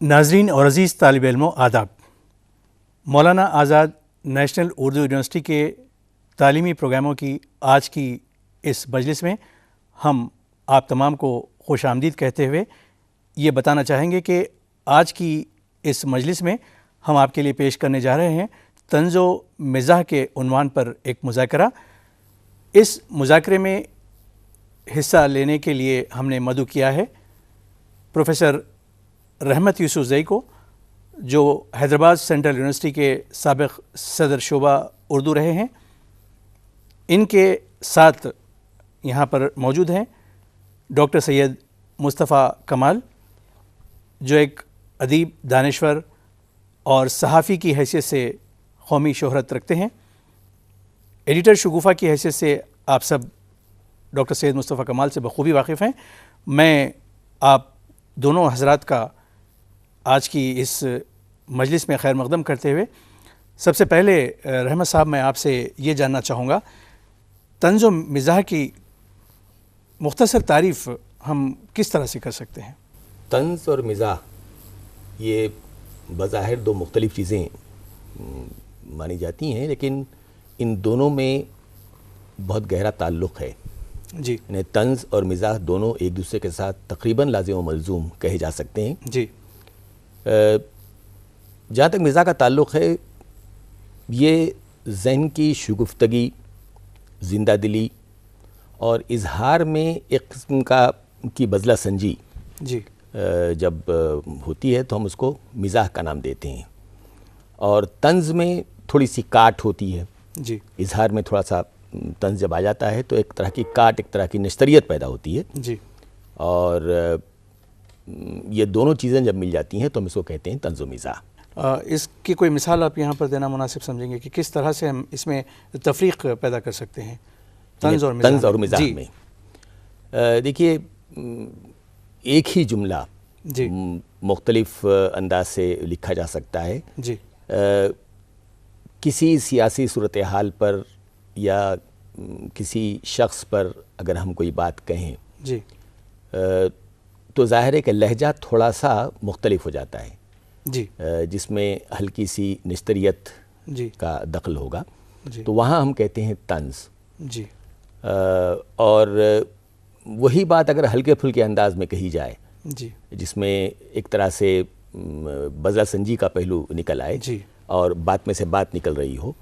ناظرین اور عزیز طالب علموں آداب۔ مولانا آزاد نیشنل اردو یونیورسٹی کے تعلیمی پروگراموں کی آج کی اس مجلس میں ہم آپ تمام کو خوش آمدید کہتے ہوئے یہ بتانا چاہیں گے کہ آج کی اس مجلس میں ہم آپ کے لیے پیش کرنے جا رہے ہیں طنز و مزاح کے عنوان پر ایک مذاکرہ۔ اس مذاکرے میں حصہ لینے کے لیے ہم نے مدعو کیا ہے پروفیسر رحمت یوسف زئی کو، جو حیدرآباد سینٹرل یونیورسٹی کے سابق صدر شعبہ اردو رہے ہیں۔ ان کے ساتھ یہاں پر موجود ہیں ڈاکٹر سید مصطفیٰ کمال، جو ایک ادیب، دانشور اور صحافی کی حیثیت سے قومی شہرت رکھتے ہیں۔ ایڈیٹر شگوفہ کی حیثیت سے آپ سب ڈاکٹر سید مصطفیٰ کمال سے بخوبی واقف ہیں۔ میں آپ دونوں حضرات کا آج کی اس مجلس میں خیر مقدم کرتے ہوئے سب سے پہلے رحمت صاحب، میں آپ سے یہ جاننا چاہوں گا، طنز و مزاح کی مختصر تعریف ہم کس طرح سے کر سکتے ہیں؟ طنز اور مزاح یہ بظاہر دو مختلف چیزیں مانی جاتی ہیں، لیکن ان دونوں میں بہت گہرا تعلق ہے۔ جی، یعنی طنز اور مزاح دونوں ایک دوسرے کے ساتھ تقریباً لازم و ملزوم کہے جا سکتے ہیں۔ جی، جہاں تک مزاح کا تعلق ہے، یہ ذہن کی شگفتگی، زندہ دلی اور اظہار میں ایک قسم کی بذلہ سنجی جی، جب ہوتی ہے تو ہم اس کو مزاح کا نام دیتے ہیں۔ اور طنز میں تھوڑی سی کاٹ ہوتی ہے، جی، اظہار میں تھوڑا سا طنز جب آ جاتا ہے تو ایک طرح کی کاٹ، ایک طرح کی نشتریت پیدا ہوتی ہے۔ جی، اور یہ دونوں چیزیں جب مل جاتی ہیں تو ہم اس کو کہتے ہیں طنز و مزاح۔ اس کی کوئی مثال آپ یہاں پر دینا مناسب سمجھیں گے کہ کس طرح سے ہم اس میں تفریق پیدا کر سکتے ہیں طنز اور مزاح میں؟ دیکھیے، ایک ہی جملہ جی، مختلف انداز سے لکھا جا سکتا ہے۔ جی، کسی سیاسی صورتحال پر یا کسی شخص پر اگر ہم کوئی بات کہیں جی، تو ظاہر ہے کہ لہجہ تھوڑا سا مختلف ہو جاتا ہے، جی، جس میں ہلکی سی نشتریت جی، کا دخل ہوگا، جی، تو وہاں ہم کہتے ہیں طنز۔ جی، اور وہی بات اگر ہلکے پھلکے انداز میں کہی جائے، جی، جس میں ایک طرح سے بذلہ سنجی کا پہلو نکل آئے، جی، اور بات میں سے بات نکل رہی ہو،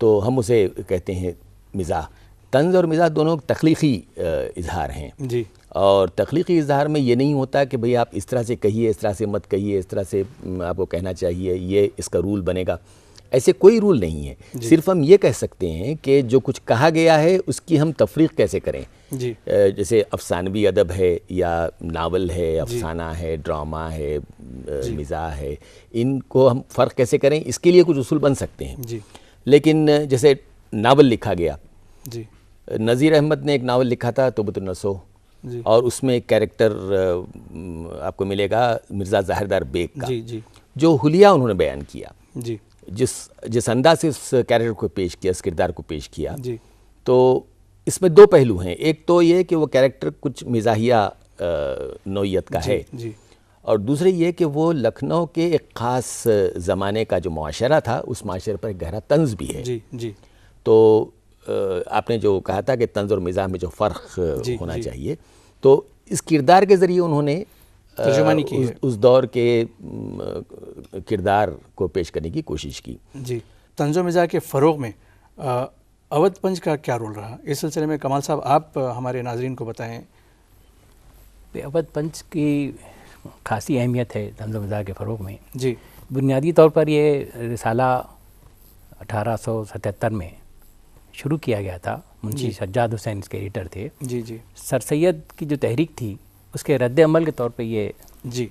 تو ہم اسے کہتے ہیں مزاح۔ طنز اور مزاح دونوں تخلیقی اظہار ہیں، جی، اور تخلیقی اظہار میں یہ نہیں ہوتا کہ بھئی آپ اس طرح سے کہیے، اس طرح سے مت کہیے، اس طرح سے آپ کو کہنا چاہیے، یہ اس کا رول بنے گا۔ ایسے کوئی رول نہیں ہے، صرف ہم یہ کہہ سکتے ہیں کہ جو کچھ کہا گیا ہے اس کی ہم تفریق کیسے کریں۔ جی، جیسے افسانوی ادب ہے، یا ناول ہے، افسانہ ہے، ڈرامہ ہے، مزاح ہے، ان کو ہم فرق کیسے کریں، اس کے لیے کچھ اصول بن سکتے ہیں۔ جی، لیکن جیسے ناول لکھا گیا، جی، نذیر احمد نے ایک ناول لکھا تھا توبۃ النصوح، جی، اور اس میں ایک کیریکٹر آپ کو ملے گا مرزا ظاہردار بیگ کا، جی، جی، جو حلیہ انہوں نے بیان کیا، جی، جس انداز سے اس کیریکٹر کو پیش کیا، اس کردار کو پیش کیا، جی، تو اس میں دو پہلو ہیں۔ ایک تو یہ کہ وہ کیریکٹر کچھ مزاحیہ نوعیت کا ہے، جی، اور دوسرے یہ کہ وہ لکھنؤ کے ایک خاص زمانے کا جو معاشرہ تھا، اس معاشرے پر ایک گہرا طنز بھی ہے۔ جی، جی، تو آپ نے جو کہا تھا کہ طنز اور مزاح میں جو فرق ہونا چاہیے، تو اس کردار کے ذریعے انہوں نے ترجمانی کی ہے، اس دور کے کردار کو پیش کرنے کی کوشش کی۔ جی، طنز و مزاح کے فروغ میں اودھ پنچ کا کیا رول رہا؟ اس سلسلے میں کمال صاحب آپ ہمارے ناظرین کو بتائیں۔ اودھ پنچ کی خاصی اہمیت ہے طنز و مزاح کے فروغ میں۔ جی، بنیادی طور پر یہ رسالہ 1877 میں شروع کیا گیا تھا، منشی سجاد حسین اس کے ایڈیٹر تھے۔ جی، جی، سر سید کی جو تحریک تھی اس کے رد عمل کے طور پہ یہ جی،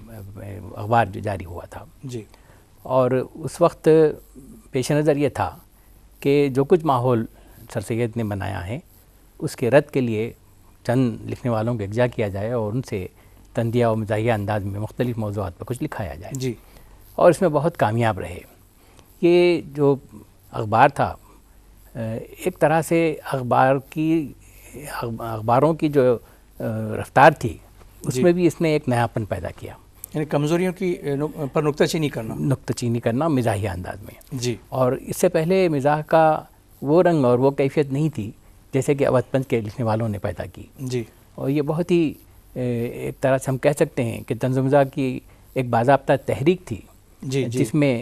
اخبار جاری ہوا تھا، جی، اور اس وقت پیش نظر یہ تھا کہ جو کچھ ماحول سر سید نے بنایا ہے اس کے رد کے لیے چند لکھنے والوں کو اکجا کیا جائے اور ان سے طنزیہ و مزاحیہ انداز میں مختلف موضوعات پر کچھ لکھایا جائے، جی، اور اس میں بہت کامیاب رہے۔ یہ جو اخبار تھا ایک طرح سے اخباروں کی جو رفتار تھی اس میں بھی اس نے ایک نیاپن پیدا کیا۔ یعنی کمزوریوں کی پر نکتہ چینی کرنا، نکتہ چینی کرنا مزاحیہ انداز میں. جی. اور اس سے پہلے مزاح کا وہ رنگ اور وہ کیفیت نہیں تھی جیسے کہ اودھ پنچ کے لکھنے والوں نے پیدا کی. جی. اور یہ بہت ہی ایک طرح سے ہم کہہ سکتے ہیں کہ طنز و مزاح کی ایک باضابطہ تحریک تھی. جی. جی. جس میں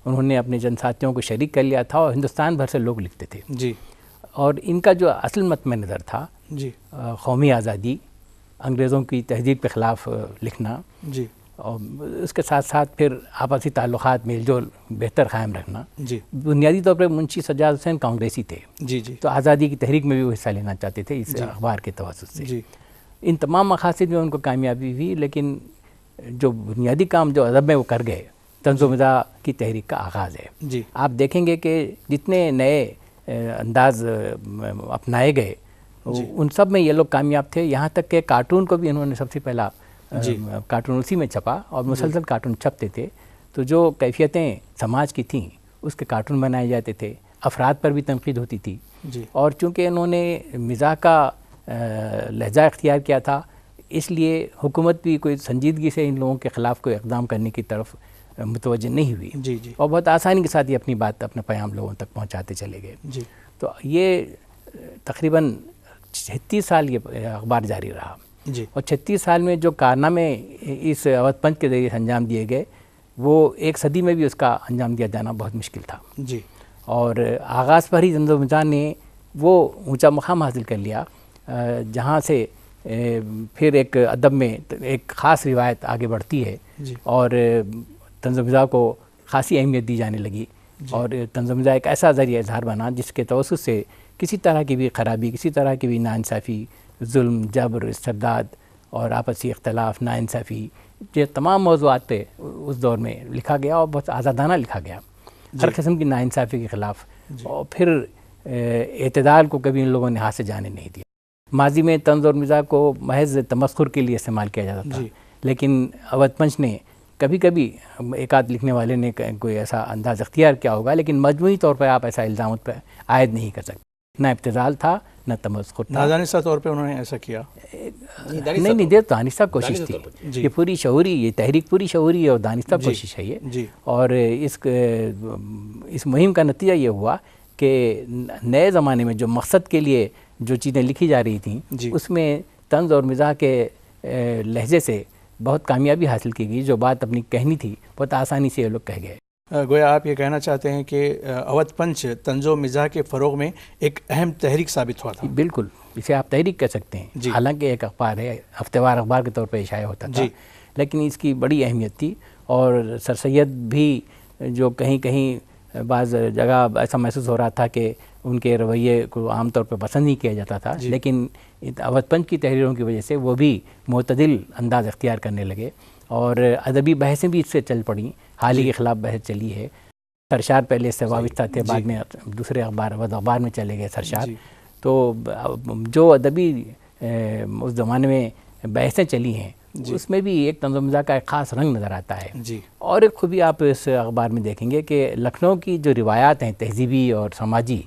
انہوں نے اپنے جن ساتھیوں کو شریک کر لیا تھا اور ہندوستان بھر سے لوگ لکھتے تھے. جی. اور ان کا جو اصل مطمع نظر تھا جی. قومی آزادی، انگریزوں کی تہذیب کے خلاف لکھنا، جی. اور اس کے ساتھ ساتھ پھر آپسی تعلقات میل جول بہتر قائم رکھنا. جی. بنیادی طور پر منشی سجاد حسین کانگریسی تھے. جی. جی. تو آزادی کی تحریک میں بھی وہ حصہ لینا چاہتے تھے اس اخبار کے توسط سے. جی. ان تمام مقاصد میں ان کو کامیابی ہوئی، لیکن جو بنیادی کام جو ادب میں وہ کر گئے، طنز و مزاح کی تحریک کا آغاز ہے. جی. آپ دیکھیں گے کہ جتنے نئے انداز اپنائے گئے ان سب میں یہ لوگ کامیاب تھے. یہاں تک کہ کارٹون کو بھی انہوں نے سب سے پہلا کارٹون اسی میں چھپا اور مسلسل کارٹون چھپتے تھے. تو جو کیفیتیں سماج کی تھیں اس کے کارٹون بنائے جاتے تھے، افراد پر بھی تنقید ہوتی تھی. جی. اور چونکہ انہوں نے مزاح کا لہجہ اختیار کیا تھا، اس لیے حکومت بھی کوئی سنجیدگی سے ان لوگوں کے خلاف کوئی اقدام کرنے کی طرف متوجہ نہیں ہوئی. جی. جی. اور بہت آسانی کے ساتھ یہ اپنی بات، اپنا پیام لوگوں تک پہنچاتے چلے گئے. جی. تو یہ تقریباً 36 سال یہ اخبار جاری رہا. جی. اور 36 سال میں جو کارنامے اس اودھ پنچ کے ذریعے انجام دیے گئے وہ ایک صدی میں بھی اس کا انجام دیا جانا بہت مشکل تھا. جی. اور آغاز پر ہی طنز و مزاح نے وہ اونچا مقام حاصل کر لیا جہاں سے پھر ایک ادب میں ایک خاص روایت آگے بڑھتی ہے. جی. اور طنز و مزاح کو خاصی اہمیت دی جانے لگی. اور طنز و مزاح ایک ایسا ذریعہ اظہار بنا جس کے توسط سے کسی طرح کی بھی خرابی، کسی طرح کی بھی ناانصافی، ظلم، جبر، استبداد اور آپسی اختلاف، ناانصافی، یہ تمام موضوعات پہ اس دور میں لکھا گیا اور بہت آزادانہ لکھا گیا. ہر قسم کی ناانصافی کے خلاف. اور پھر اعتدال کو کبھی ان لوگوں نے ہاتھ سے جانے نہیں دیا. ماضی میں طنز اور مزاح کو محض تمسخر کے لیے استعمال کیا جاتا تھا، لیکن اودھ پنچ نے کبھی کبھی ایک آدھ لکھنے والے نے کوئی ایسا انداز اختیار کیا ہوگا، لیکن مجموعی طور پر آپ ایسا الزام پر عائد نہیں کر سکتے. نہ ابتذال تھا، نہ تمسخر تھا. نادانستہ طور پہ انہوں نے ایسا کیا؟ نہیں، دیر دانستہ کوشش تھی. یہ پوری شعوری، یہ تحریک پوری شعوری اور دانستہ کوشش ہے یہ. اور اس مہم کا نتیجہ یہ ہوا کہ نئے زمانے میں جو مقصد کے لیے جو چیزیں لکھی جا رہی تھیں اس میں طنز اور مزاح کے لہجے سے بہت کامیابی حاصل کی گئی. جو بات اپنی کہنی تھی بہت آسانی سے یہ لوگ کہہ گئے. گویا آپ یہ کہنا چاہتے ہیں کہ اودھ پنچ طنز و مزاح کے فروغ میں ایک اہم تحریک ثابت ہوا تھا. بالکل، اسے آپ تحریک کہہ سکتے ہیں. حالانکہ ایک اخبار ہے، ہفتے وار اخبار کے طور پہ شائع ہوتا تھا، لیکن اس کی بڑی اہمیت تھی. اور سر سید بھی جو کہیں کہیں بعض جگہ ایسا محسوس ہو رہا تھا کہ ان کے رویے کو عام طور پہ پسند نہیں کیا جاتا تھا، لیکن اودھ پنچ کی تحریروں کی وجہ سے وہ بھی معتدل انداز اختیار کرنے لگے اور ادبی بحثیں بھی اس سے چل پڑیں. حالی کے خلاف بحث چلی ہے. سرشار پہلے اس سے وابستہ تھے، بعد میں دوسرے اخبار اودھ اخبار میں چلے گئے سرشار. تو جو ادبی اس زمانے میں بحثیں چلی ہیں اس میں بھی ایک طنز و مزاح کا ایک خاص رنگ نظر آتا ہے. اور ایک خوبی آپ اس اخبار میں دیکھیں گے کہ لکھنؤ کی جو روایات ہیں تہذیبی اور سماجی،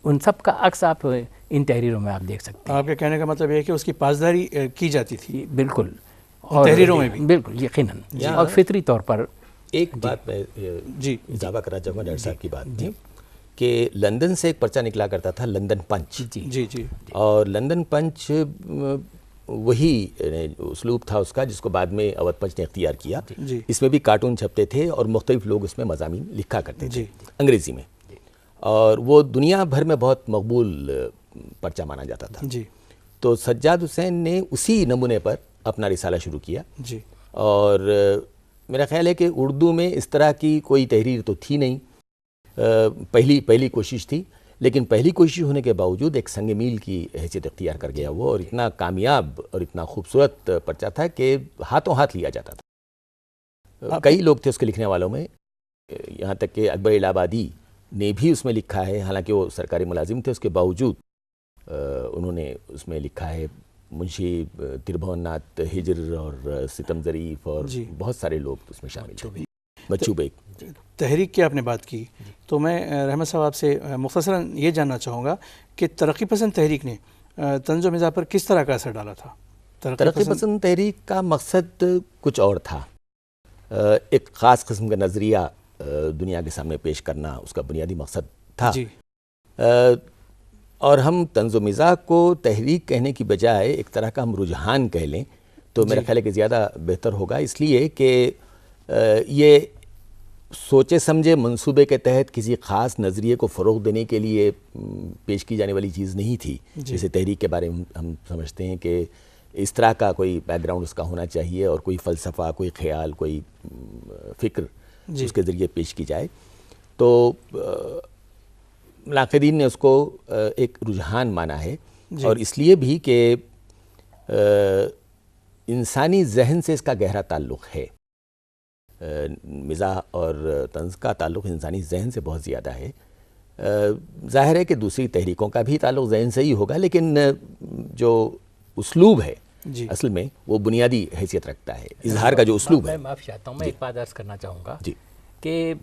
ان سب کا عکس آپ ان تحریروں میں آپ دیکھ سکتے ہیں. آپ کے کہنے کا مطلب یہ ہے کہ اس کی پاسداری کی جاتی تھی. بالکل، تحریروں میں بھی. بالکل، یقیناً اور فطری طور پر. ایک بات میں اضافہ کرنا چاہوں گا ڈاکٹر صاحب کی بات میں کہ لندن سے ایک پرچہ نکلا کرتا تھا لندن پنچ. اور لندن پنچ وہی اسلوب تھا اس کا جس کو بعد میں اودھ پنچ نے اختیار کیا. اس میں بھی کارٹون چھپتے تھے اور مختلف لوگ اس میں مضامین لکھا کرتے تھے انگریزی میں، اور وہ دنیا بھر میں بہت مقبول پرچہ مانا جاتا تھا. تو سجاد حسین نے اسی نمونے پر اپنا رسالہ شروع کیا. اور میرا خیال ہے کہ اردو میں اس طرح کی کوئی تحریر تو تھی نہیں، پہلی کوشش تھی، لیکن پہلی کوشش ہونے کے باوجود ایک سنگ میل کی حیثیت اختیار کر گیا وہ، اور اتنا کامیاب اور اتنا خوبصورت پرچہ تھا کہ ہاتھوں ہاتھ لیا جاتا تھا. کئی لوگ تھے اس کے لکھنے والوں میں، یہاں تک کہ اکبر الہ آبادی نے بھی اس میں لکھا ہے، حالانکہ وہ سرکاری ملازم تھے، اس کے باوجود انہوں نے اس میں لکھا ہے. منشی تربھون ناتھ ہجر اور ستم ظریف اور بہت سارے لوگ اس میں شامل تھے. بچو بیگ. تحریک کی آپ نے بات کی تو میں رحمت صاحب آپ سے مختصراً یہ جاننا چاہوں گا کہ ترقی پسند تحریک نے طنز و مزاح پر کس طرح کا اثر ڈالا تھا؟ ترقی پسند تحریک کا مقصد کچھ اور تھا. ایک خاص قسم کا نظریہ دنیا کے سامنے پیش کرنا اس کا بنیادی مقصد تھا. جی. اور ہم طنز و مزاح کو تحریک کہنے کی بجائے ایک طرح کا ہم رجحان کہہ لیں تو میرا خیال ہے کہ زیادہ بہتر ہوگا، اس لیے کہ یہ سوچے سمجھے منصوبے کے تحت کسی خاص نظریے کو فروغ دینے کے لیے پیش کی جانے والی چیز نہیں تھی. جیسے تحریک کے بارے میں ہم سمجھتے ہیں کہ اس طرح کا کوئی بیک گراؤنڈ اس کا ہونا چاہیے اور کوئی فلسفہ، کوئی خیال، کوئی فکر اس کے ذریعے پیش کی جائے. تو ناقدین نے اس کو ایک رجحان مانا ہے، اور اس لیے بھی کہ انسانی ذہن سے اس کا گہرا تعلق ہے. مزاح اور طنز کا تعلق انسانی ذہن سے بہت زیادہ ہے. ظاہر ہے کہ دوسری تحریکوں کا بھی تعلق ذہن سے ہی ہوگا، لیکن جو اسلوب ہے اصل میں وہ بنیادی حیثیت رکھتا ہے. اظہار کا جو اسلوب ہے. میں معافی چاہتا ہوں، میں ایک بات عرض کرنا چاہوں گا کہ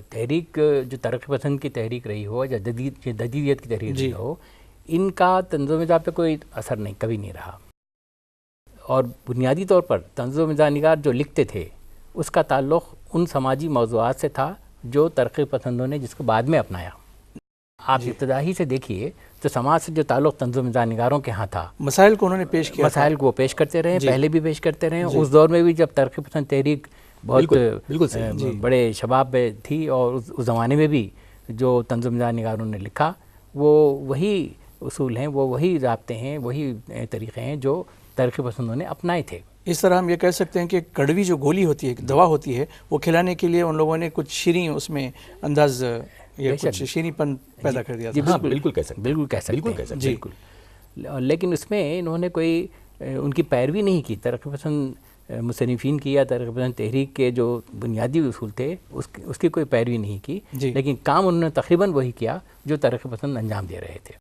تحریک جو ترقی پسند کی تحریک رہی ہو یا جدیدیت کی تحریک رہی ہو، ان کا طنز و مزاح پہ کوئی اثر نہیں، کبھی نہیں رہا. اور بنیادی طور پر طنز و مزاح نگار جو لکھتے تھے اس کا تعلق ان سماجی موضوعات سے تھا جو ترقی پسندوں نے جس کو بعد میں اپنایا. آپ ابتدائی سے دیکھیے تو سماج سے جو تعلق طنز و مزاح نگاروں کے ہاں تھا، مسائل کو انہوں نے پیش کیا، مسائل کو وہ پیش کرتے رہے، پہلے بھی پیش کرتے رہے. اس دور میں بھی جب ترقی پسند تحریک بہت بڑے شباب میں تھی، اور اس زمانے میں بھی جو طنز و مزاح نگاروں نے لکھا وہ وہی اصول ہیں، وہ وہی ضابطے ہیں، وہی طریقے ہیں جو ترقی پسندوں نے اپنائے تھے. اس طرح ہم یہ کہہ سکتے ہیں کہ کڑوی جو گولی ہوتی ہے، دوا ہوتی ہے، وہ کھلانے کے لیے ان لوگوں نے کچھ شیریں اس میں انداز یا کچھ شیریں پن پیدا کر دیا تھا. بالکل کہہ سکتے، بالکل کہہ سکتے ہیں، بالکل. لیکن اس میں انہوں نے کوئی ان کی پیروی نہیں کی. ترقی پسند مصنفین کی یا ترقی پسند تحریک کے جو بنیادی اصول تھے اس کی کوئی پیروی نہیں کی، لیکن کام انہوں نے تقریباً وہی کیا جو ترقی پسند انجام دے رہے تھے.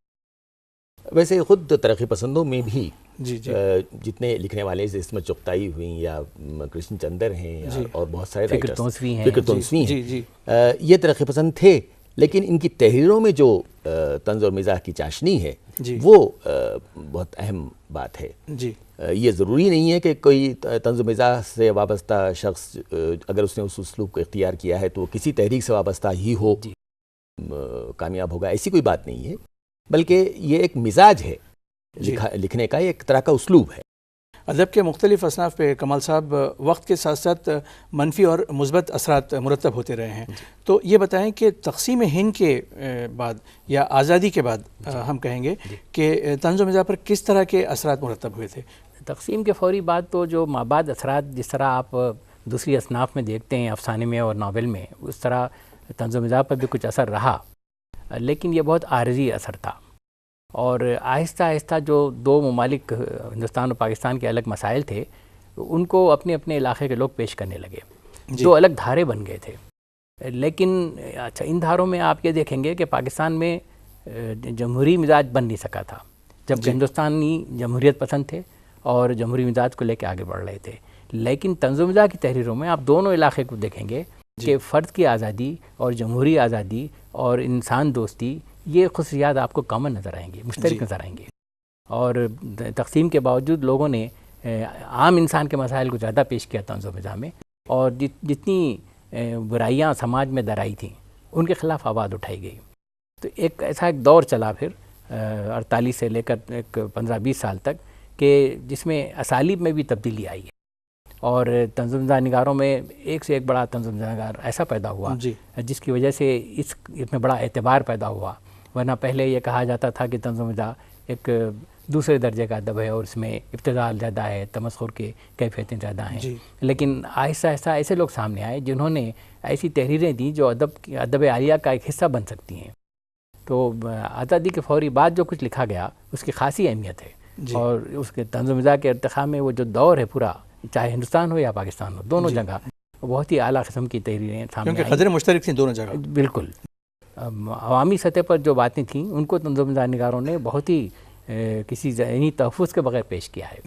ویسے خود ترقی پسندوں میں بھی جتنے لکھنے والے عصمت چغتائی ہوئیں یا کرشن چندر ہیں اور بہت سارے فکر توسوی ہیں، یہ ترقی پسند تھے، لیکن ان کی تحریروں میں جو طنز اور مزاح کی چاشنی ہے وہ بہت اہم بات ہے. یہ ضروری نہیں ہے کہ کوئی طنز و مزاح سے وابستہ شخص اگر اس نے اس اسلوب کو اختیار کیا ہے تو وہ کسی تحریک سے وابستہ ہی ہو کامیاب ہوگا، ایسی کوئی بات نہیں ہے، بلکہ یہ ایک مزاج ہے لکھنے کا، ایک طرح کا اسلوب ہے. ادب کے مختلف اصناف پہ کمال صاحب وقت کے ساتھ ساتھ منفی اور مثبت اثرات مرتب ہوتے رہے ہیں. تو یہ بتائیں کہ تقسیم ہند کے بعد یا آزادی کے بعد ہم کہیں گے کہ طنز و مزاح پر کس طرح کے اثرات مرتب ہوئے تھے؟ تقسیم کے فوری بعد تو جو مابعد اثرات جس طرح آپ دوسری اصناف میں دیکھتے ہیں، افسانے میں اور ناول میں، اس طرح طنز و مزاح پر بھی کچھ اثر رہا، لیکن یہ بہت عارضی اثر تھا. اور آہستہ آہستہ جو دو ممالک ہندوستان اور پاکستان کے الگ مسائل تھے ان کو اپنے اپنے علاقے کے لوگ پیش کرنے لگے، دو الگ دھارے بن گئے تھے. لیکن اچھا، ان دھاروں میں آپ یہ دیکھیں گے کہ پاکستان میں جمہوری مزاج بن نہیں سکا تھا، جبکہ ہندوستانی جمہوریت پسند تھے اور جمہوری مزاج کو لے کے آگے بڑھ رہے تھے. لیکن طنز و مزاح کی تحریروں میں آپ دونوں علاقے کو دیکھیں گے کہ فرد کی آزادی اور جمہوری آزادی اور انسان دوستی، یہ خصوصیات آپ کو کامن نظر آئیں گے، مشترک نظر آئیں گے. اور تقسیم کے باوجود لوگوں نے عام انسان کے مسائل کو زیادہ پیش کیا طنز و مزاح میں، اور جتنی برائیاں سماج میں درائی تھیں ان کے خلاف آواز اٹھائی گئی. تو ایک دور چلا پھر 48 سے لے کر ایک 15-20 سال تک کہ جس میں اسالیب میں بھی تبدیلی آئی ہے، اور طنز و مزاح نگاروں میں ایک سے ایک بڑا طنز و مزاح نگار ایسا پیدا ہوا جس کی وجہ سے اس میں بڑا اعتبار پیدا ہوا. ورنہ پہلے یہ کہا جاتا تھا کہ طنز و مزاح ایک دوسرے درجے کا ادب ہے اور اس میں ابتذال زیادہ ہے، تمسخر کی کیفیتیں زیادہ ہیں. لیکن آہستہ آہستہ ایسے لوگ سامنے آئے جنہوں نے ایسی تحریریں دیں جو ادب عالیہ کا ایک حصہ بن سکتی ہیں. تو آزادی کے فوری بعد جو کچھ لکھا گیا اس کی خاصی اہمیت ہے، اور اس کے طنز و مزاح کے ارتقاء میں وہ جو دور ہے پورا، چاہے ہندوستان ہو یا پاکستان ہو، دونوں جگہ بہت ہی اعلیٰ قسم کی تحریریں سامنے آئیں، کیونکہ قدریں مشترک تھیں دونوں جگہ. بالکل. عوامی سطح پر جو باتیں تھیں ان کو طنز و مزاح نگاروں نے بہت ہی کسی ذہنی تحفظ کے بغیر پیش کیا ہے.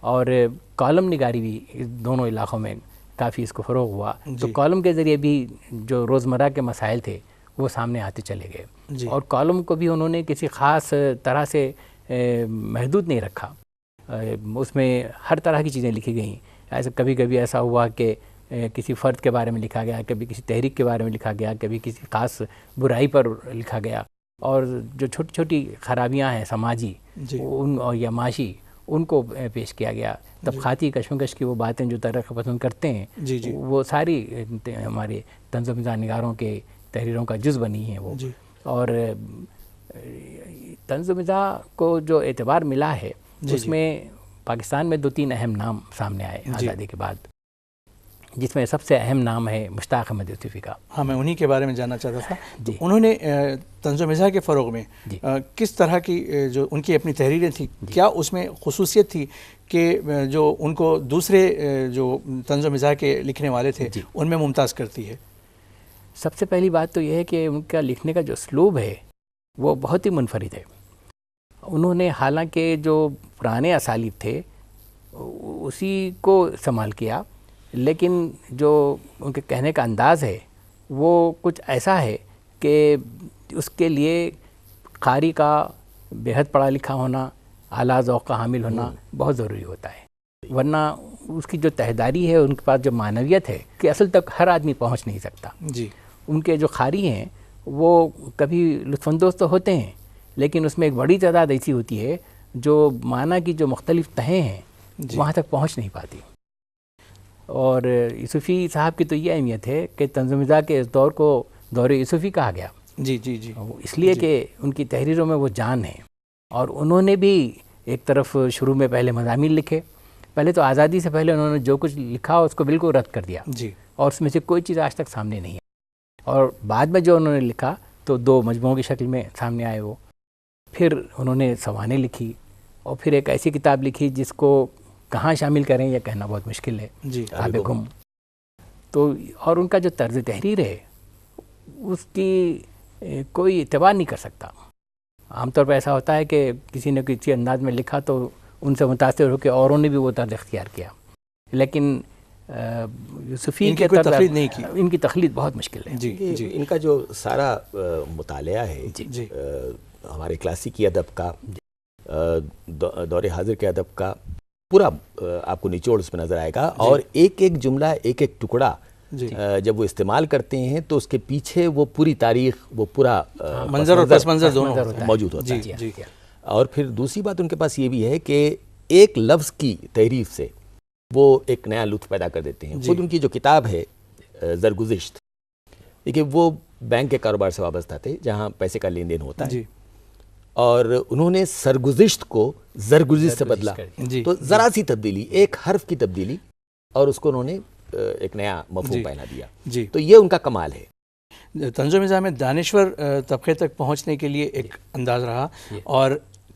اور کالم نگاری بھی دونوں علاقوں میں کافی اس کو فروغ ہوا. تو کالم کے ذریعے بھی جو روزمرہ کے مسائل تھے وہ سامنے آتے چلے گئے، اور کالم کو بھی انہوں نے کسی خاص طرح سے محدود نہیں رکھا. اس میں ہر طرح کی چیزیں لکھی گئیں. ایسا کبھی کبھی ایسا ہوا کہ کسی فرد کے بارے میں لکھا گیا، کبھی کسی تحریک کے بارے میں لکھا گیا، کبھی کسی خاص برائی پر لکھا گیا، اور جو چھوٹی چھوٹی خرابیاں ہیں سماجی ان اور یا معاشی، ان کو پیش کیا گیا. طبقاتی کشمکش کی وہ باتیں جو تاریخ پسند کرتے ہیں وہ ساری ہمارے طنز و مزاح نگاروں کے تحریروں کا جز بنی ہیں وہ. اور طنز و مزاح کو جو اعتبار ملا ہے اس میں پاکستان میں 2-3 اہم نام سامنے آئے آزادی کے بعد، جس میں سب سے اہم نام ہے مشتاق احمد یوسفی کا. ہاں، میں انہی کے بارے میں جاننا چاہتا تھا. انہوں نے طنز و مزاح کے فروغ میں کس طرح کی جو ان کی اپنی تحریریں تھیں، کیا اس میں خصوصیت تھی کہ جو ان کو دوسرے جو طنز و مزاح کے لکھنے والے تھے ان میں ممتاز کرتی ہے؟ سب سے پہلی بات تو یہ ہے کہ ان کا لکھنے کا جو اسلوب ہے وہ بہت ہی منفرد ہے. انہوں نے حالانکہ جو پرانے اسالیب تھے اسی کو استعمال کیا، لیکن جو ان کے کہنے کا انداز ہے وہ کچھ ایسا ہے کہ اس کے لیے قاری کا بے حد پڑھا لکھا ہونا، اعلیٰ ذوق کا حامل ہونا بہت ضروری ہوتا ہے، ورنہ اس کی جو تہداری ہے، ان کے پاس جو معنویت ہے کہ اصل تک ہر آدمی پہنچ نہیں سکتا. ان کے جو قاری ہیں وہ کبھی لطف اندوز تو ہوتے ہیں، لیکن اس میں ایک بڑی تعداد ایسی ہوتی ہے جو معنی کی جو مختلف تہیں ہیں وہاں تک پہنچ نہیں پاتی. اور یوسفی صاحب کی تو یہ اہمیت ہے کہ طنز و مزاح کے اس دور کو دور یوسفی کہا گیا. اس لیے کہ ان کی تحریروں میں وہ جان ہے. اور انہوں نے بھی ایک طرف شروع میں پہلے مضامین لکھے، پہلے تو آزادی سے پہلے انہوں نے جو کچھ لکھا اس کو بالکل رد کر دیا، اور اس میں سے کوئی چیز آج تک سامنے نہیں ہے. اور بعد میں جو انہوں نے لکھا تو 2 مجموعوں کی شکل میں سامنے آئے وہ. پھر انہوں نے سوانح لکھی، اور پھر ایک ایسی کتاب لکھی جس کو کہاں شامل کریں یہ کہنا بہت مشکل ہے، آب گم. تو اور ان کا جو طرز تحریر ہے اس کی کوئی اعتبار نہیں کر سکتا. عام طور پہ ایسا ہوتا ہے کہ کسی نے کسی انداز میں لکھا تو ان سے متاثر ہو کے اوروں نے بھی وہ طرز اختیار کیا، لیکن یوسفی ان کی کوئی تقلید نہیں کی. ان کی تقلید بہت مشکل ہے. ان کا جو سارا مطالعہ ہے ہمارے کلاسیکی ادب کا، دور حاضر کے ادب کا پورا آپ کو نچوڑ اس میں نظر آئے گا. اور ایک ایک جملہ، ایک ایک ٹکڑا جب وہ استعمال کرتے ہیں تو اس کے پیچھے وہ پوری تاریخ، وہ پورا منظر اور پس منظر دونوں موجود ہوتا ہے. اور پھر دوسری بات ان کے پاس یہ بھی ہے کہ ایک لفظ کی تحریف سے وہ ایک نیا لطف پیدا کر دیتے ہیں. خود ان کی جو کتاب ہے زرگزشت، دیکھیے وہ بینک کے کاروبار سے وابستہ تھے جہاں پیسے کا لین دین ہوتا ہے، اور انہوں نے سرگزشت کو زرگزشت سے بدلا. تو ذرا سی تبدیلی، ایک حرف کی تبدیلی، اور اس کو انہوں نے ایک نیا مفہوم پہنا دیا. تو یہ ان کا کمال ہے. طنز و مزاح میں دانشور طبقے تک پہنچنے کے لیے ایک انداز رہا، اور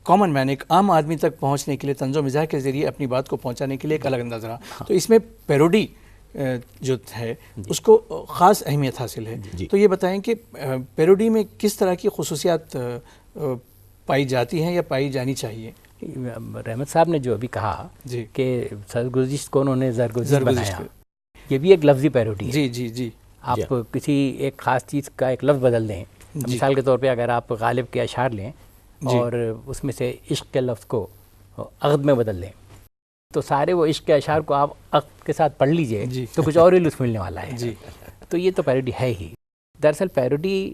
کامن مین، ایک عام آدمی تک پہنچنے کے لیے طنز و مزاح کے ذریعے اپنی بات کو پہنچانے کے لیے ایک الگ انداز رہا. تو اس میں پیروڈی جو ہے اس کو خاص اہمیت حاصل ہے. تو یہ بتائیں کہ پیروڈی میں کس طرح کی خصوصیات پائی جاتی ہیں یا پائی جانی چاہیے؟ رحمت صاحب نے جو ابھی کہا کہ سرگزشت کو انہوں نے زرگزشت بنایا، یہ بھی ایک لفظی پیروڈی ہے. آپ کسی ایک خاص چیز کا ایک لفظ بدل دیں. مثال کے طور پہ اگر آپ غالب کے اشعار لیں اور اس میں سے عشق کے لفظ کو عقد میں بدل دیں تو سارے وہ عشق کے اشعار کو آپ عقد کے ساتھ پڑھ لیجئے تو کچھ اور ہی لطف ملنے والا ہے. تو یہ تو پیروڈی ہے ہی. دراصل پیروڈی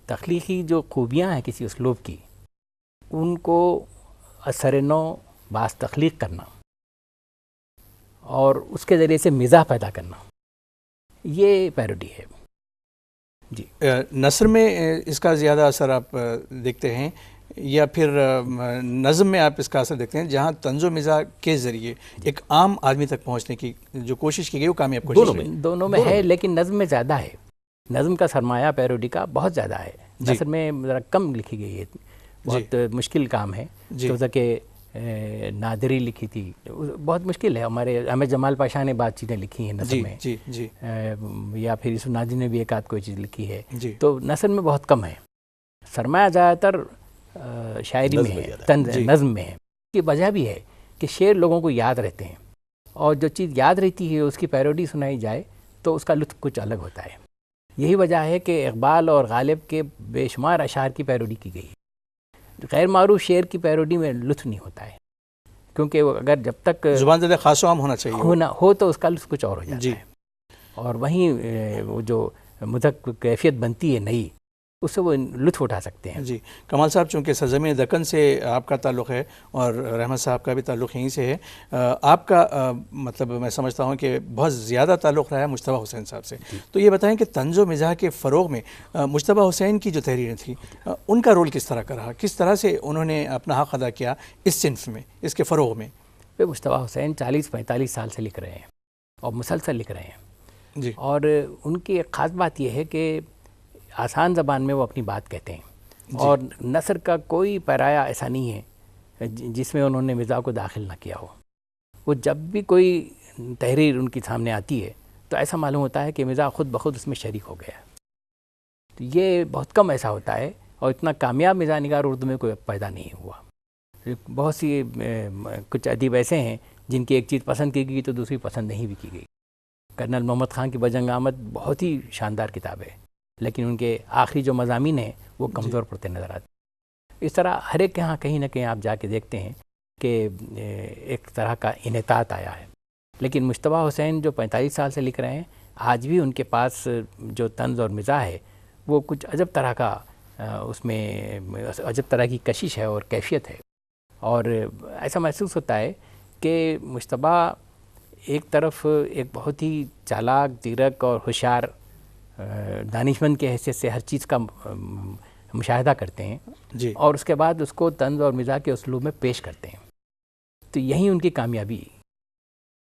تخلیقی جو خوبیاں ہیں کسی اسلوب کی، ان کو اثر نو باعث تخلیق کرنا اور اس کے ذریعے سے مزاح پیدا کرنا، یہ پیروڈی ہے. نثر میں اس کا زیادہ اثر آپ دیکھتے ہیں یا پھر نظم میں آپ اس کا اثر دیکھتے ہیں، جہاں طنز و مزاح کے ذریعے ایک عام آدمی تک پہنچنے کی جو کوشش کی گئی وہ کامیاب کوشش ہے؟ دونوں میں ہے، لیکن نظم میں زیادہ ہے. نظم کا سرمایہ پیروڈی کا بہت زیادہ ہے. نثر میں ذرا کم لکھی گئی ہے، بہت مشکل کام ہے. جیسا کہ نادری لکھی تھی، بہت مشکل ہے. ہمارے احمد جمال پاشا نے بعض چیزیں لکھی ہیں نثر میں، یا پھر یوسف نادری نے بھی ایک آدھ کوئی چیز لکھی ہے. تو نثر میں بہت کم ہے. سرمایہ زیادہ تر شاعری میں ہے، نظم میں ہے. اس کی وجہ بھی ہے کہ شعر لوگوں کو یاد رہتے ہیں، اور جو چیز یاد رہتی ہے اس کی پیروڈی سنائی جائے تو اس کا لطف کچھ الگ ہوتا ہے. یہی وجہ ہے کہ اقبال اور غالب کے بے شمار اشعار کی پیروڈی کی گئی. غیر معروف شعر کی پیروڈی میں لطف نہیں ہوتا ہے، کیونکہ اگر جب تک زبان زدہ خاص و عام ہونا چاہیے ہو تو اس کا لطف کچھ اور ہو جاتا جی ہے، اور وہیں وہ جو مدھک کیفیت بنتی ہے نئی، اس سے وہ لطف اٹھا سکتے ہیں۔ جی کمال صاحب، چونکہ سرزمین دکن سے آپ کا تعلق ہے اور رحمت صاحب کا بھی تعلق یہیں سے ہے، آپ کا مطلب میں سمجھتا ہوں کہ بہت زیادہ تعلق رہا ہے مجتبیٰ حسین صاحب سے، تو یہ بتائیں کہ طنز و مزاح کے فروغ میں مجتبیٰ حسین کی جو تحریریں تھیں ان کا رول کس طرح کا رہا، کس طرح سے انہوں نے اپنا حق ادا کیا اس صنف میں، اس کے فروغ میں؟ مجتبیٰ حسین 40-45 سال سے لکھ رہے ہیں اور مسلسل لکھ رہے ہیں جی، اور ان کی ایک خاص بات یہ ہے کہ آسان زبان میں وہ اپنی بات کہتے ہیں، اور نثر کا کوئی پیرایا ایسا نہیں ہے جس میں انہوں نے مزاح کو داخل نہ کیا ہو۔ وہ جب بھی کوئی تحریر ان کی سامنے آتی ہے تو ایسا معلوم ہوتا ہے کہ مزاح خود بخود اس میں شریک ہو گیا ہے۔ تو یہ بہت کم ایسا ہوتا ہے، اور اتنا کامیاب مزاح نگار اردو میں کوئی پیدا نہیں ہوا۔ بہت سی کچھ ادیب ایسے ہیں جن کی ایک چیز پسند کی گئی تو دوسری پسند نہیں بھی کی گئی۔ کرنل محمد خان کی بجنگ آمد بہت ہی شاندار کتاب ہے، لیکن ان کے آخری جو مضامین ہیں وہ کمزور پڑتے نظر آتے ہیں۔ اس طرح ہر ایک کے ہاں کہیں نہ کہیں آپ جا کے دیکھتے ہیں کہ ایک طرح کا انحطاط آیا ہے، لیکن مجتبیٰ حسین جو 45 سال سے لکھ رہے ہیں، آج بھی ان کے پاس جو طنز اور مزاح ہے وہ کچھ عجب طرح کا، اس میں عجب طرح کی کشش ہے اور کیفیت ہے، اور ایسا محسوس ہوتا ہے کہ مجتبیٰ ایک طرف ایک بہت ہی چالاک، زیرک اور ہوشیار دانشمند کی حیثیت سے ہر چیز کا مشاہدہ کرتے ہیں جی، اور اس کے بعد اس کو طنز اور مزاح کے اسلوب میں پیش کرتے ہیں، تو یہی ان کی کامیابی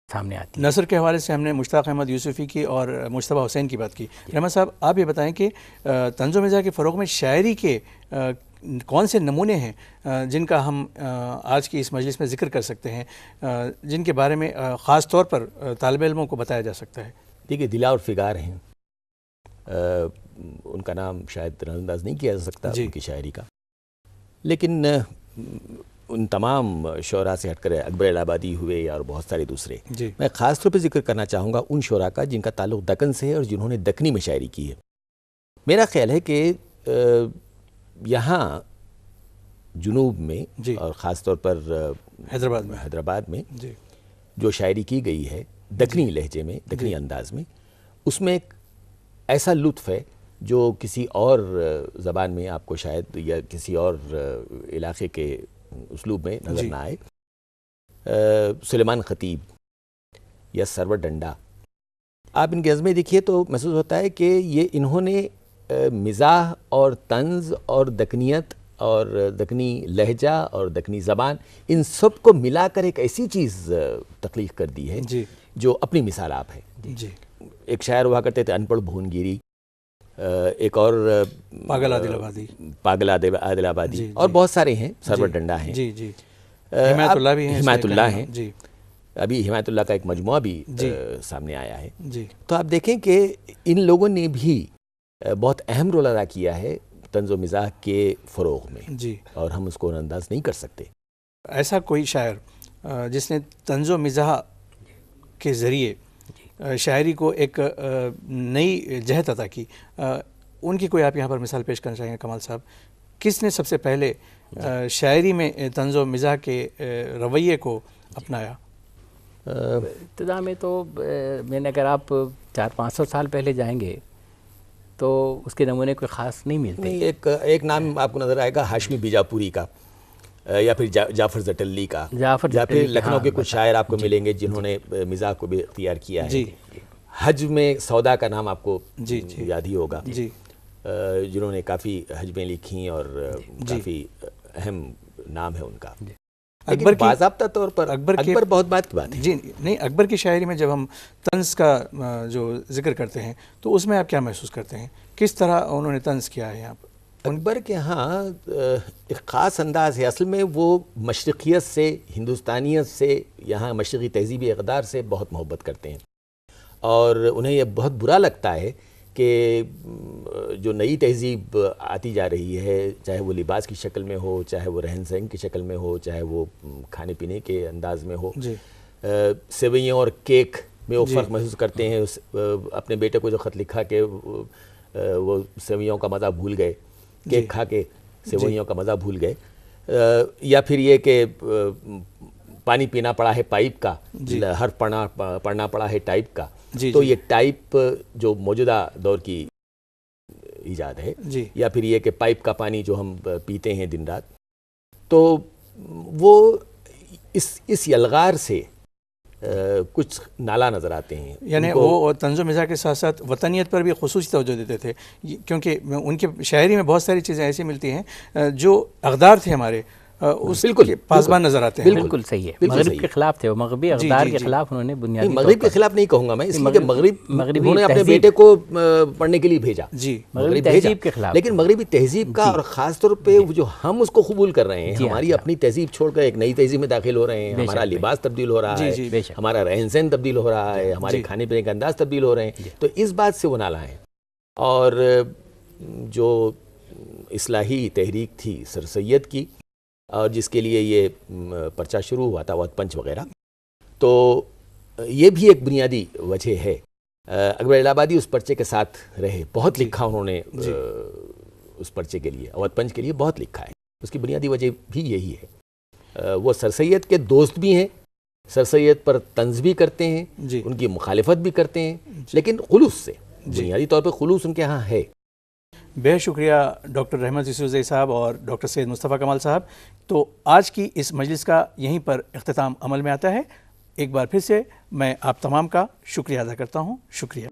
سامنے آتی ہے۔ نثر کے حوالے سے ہم نے مشتاق احمد یوسفی کی اور مجتبیٰ حسین کی بات کی۔ رحمت صاحب، آپ یہ بتائیں کہ طنز و مزاح کے فروغ میں شاعری کے کون سے نمونے ہیں جن کا ہم آج کی اس مجلس میں ذکر کر سکتے ہیں، جن کے بارے میں خاص طور پر طالب علموں کو بتایا جا سکتا ہے؟ دیکھیے، دلا اور فگار ہیں، ان کا نام شاید نظر انداز نہیں کیا جا سکتا ان کی شاعری کا، لیکن ان تمام شعراء سے ہٹ کر اکبر الہ آبادی ہوئے اور بہت سارے دوسرے، میں خاص طور پہ ذکر کرنا چاہوں گا ان شعراء کا جن کا تعلق دکن سے ہے اور جنہوں نے دکنی میں شاعری کی ہے۔ میرا خیال ہے کہ یہاں جنوب میں اور خاص طور پر حیدرآباد میں جو شاعری کی گئی ہے دکنی لہجے میں، دکنی انداز میں، اس میں ایک ایسا لطف ہے جو کسی اور زبان میں آپ کو شاید یا کسی اور علاقے کے اسلوب میں نظر نہ آئے۔ سلیمان خطیب یا سرور ڈنڈا، آپ ان کی نظمیں دیکھیے تو محسوس ہوتا ہے کہ یہ انہوں نے مزاح اور طنز اور دکنیت اور دکنی لہجہ اور دکنی زبان، ان سب کو ملا کر ایک ایسی چیز تخلیق کر دی ہے جو اپنی مثال آپ ہے۔ ایک شاعر ہوا کرتے تھے ان پڑھ بھون گیری، ایک اور پاگل عادل آبادی، اور بہت سارے ہیں، سرور ڈنڈا ہیں، حمایت اللہ ہیں، ابھی حمایت اللہ کا ایک مجموعہ بھی سامنے آیا ہے۔ تو آپ دیکھیں کہ ان لوگوں نے بھی بہت اہم رول ادا کیا ہے طنز و مزاح کے فروغ میں، اور ہم اس کو نظر انداز نہیں کر سکتے۔ ایسا کوئی شاعر جس نے طنز و مزاح کے ذریعے شاعری کو ایک نئی جہت عطا کی، ان کی کوئی آپ یہاں پر مثال پیش کرنا چاہیں گے کمال صاحب؟ کس نے سب سے پہلے شاعری میں طنز و مزاح کے رویے کو اپنایا؟ ابتدا میں تو میں نے، اگر آپ 400-500 سال پہلے جائیں گے تو اس کے نمونے کوئی خاص نہیں ملتے۔ ایک نام آپ کو نظر آئے گا ہاشمی بیجاپوری کا، یا پھر جعفر زٹلی کا، یا پھر لکھنؤ کے کچھ شاعر آپ کو ملیں گے جنہوں نے مزاح کو بھی اختیار کیا ہے۔ حج میں سودا کا نام آپ کو یاد ہی ہوگا، جنہوں نے کافی حجمیں لکھی اور کافی اہم نام ہے ان کا۔ اکبر باضابطہ طور پر اکبر بہت بات کی بات ہے۔ نہیں، اکبر کی شاعری میں جب ہم طنز کا جو ذکر کرتے ہیں تو اس میں آپ کیا محسوس کرتے ہیں؟ کس طرح انہوں نے طنز کیا ہے یہاں پر؟ اکبر کے ہاں ایک خاص انداز ہے، اصل میں وہ مشرقیت سے، ہندوستانیت سے، یہاں مشرقی تہذیبی اقدار سے بہت محبت کرتے ہیں، اور انہیں یہ بہت برا لگتا ہے کہ جو نئی تہذیب آتی جا رہی ہے، چاہے وہ لباس کی شکل میں ہو، چاہے وہ رہن سہن کی شکل میں ہو، چاہے وہ کھانے پینے کے انداز میں ہو، سیوئیوں اور کیک میں وہ فرق محسوس کرتے ہیں۔ اپنے بیٹے کو جو خط لکھا کہ وہ سیوئیوں کا مزہ بھول گئے، کیک کھا کے سیوئیوں کا مزہ بھول گئے، یا پھر یہ کہ پانی پینا پڑا ہے پائپ کا، حرف پڑھنا پڑا ہے ٹائپ کا، تو یہ ٹائپ جو موجودہ دور کی ایجاد ہے، یا پھر یہ کہ پائپ کا پانی جو ہم پیتے ہیں دن رات، تو وہ اس یلغار سے کچھ نالا نظر آتے ہیں. یعنی وہ طنز و مزاح کے ساتھ ساتھ وطنیت پر بھی خصوصی توجہ دیتے تھے، کیونکہ ان کے شاعری میں بہت ساری چیزیں ایسی ملتی ہیں جو اقدار تھے ہمارے، اس بالکل پاسبان نظر آتے ہیں. بالکل صحیح ہے، مغرب کے خلاف تھے وہ، مغربی اقدار کے خلاف انہوں نے بنیادی مغرب کے خلاف نہیں کہوں گا میں، اس لیے کہ انہوں نے اپنے بیٹے کو پڑھنے کے لیے بھیجا، مغربی تہذیب کے خلاف، لیکن مغربی تہذیب کا، اور خاص طور پہ جو ہم اس کو قبول کر رہے ہیں، ہماری اپنی تہذیب چھوڑ کر ایک نئی تہذیب میں داخل ہو رہے ہیں، ہمارا لباس تبدیل ہو رہا ہے، ہمارا رہن سہن تبدیل ہو رہا ہے، ہمارے کھانے پینے کا انداز تبدیل ہو رہے ہیں، تو اس بات سے وہ نالا ہیں. اور جو اصلاحی تحریک تھی سر سید کی، اور جس کے لیے یہ پرچہ شروع ہوا تھا وقت پنچ وغیرہ، تو یہ بھی ایک بنیادی وجہ ہے. اکبر الہ آبادی اس پرچے کے ساتھ رہے، بہت لکھا انہوں نے اس پرچے کے لیے، اودھ پنچ کے لیے بہت لکھا ہے. اس کی بنیادی وجہ بھی یہی ہے. وہ سر سید کے دوست بھی ہیں، سر سید پر طنز بھی کرتے ہیں، ان کی مخالفت بھی کرتے ہیں، لیکن خلوص سے، بنیادی طور پہ خلوص ان کے ہاں ہے. بے شکریہ ڈاکٹر رحمت یوسفزئی صاحب اور ڈاکٹر سید مصطفیٰ کمال صاحب. تو آج کی اس مجلس کا یہیں پر اختتام عمل میں آتا ہے. ایک بار پھر سے میں آپ تمام کا شکریہ ادا کرتا ہوں. شکریہ.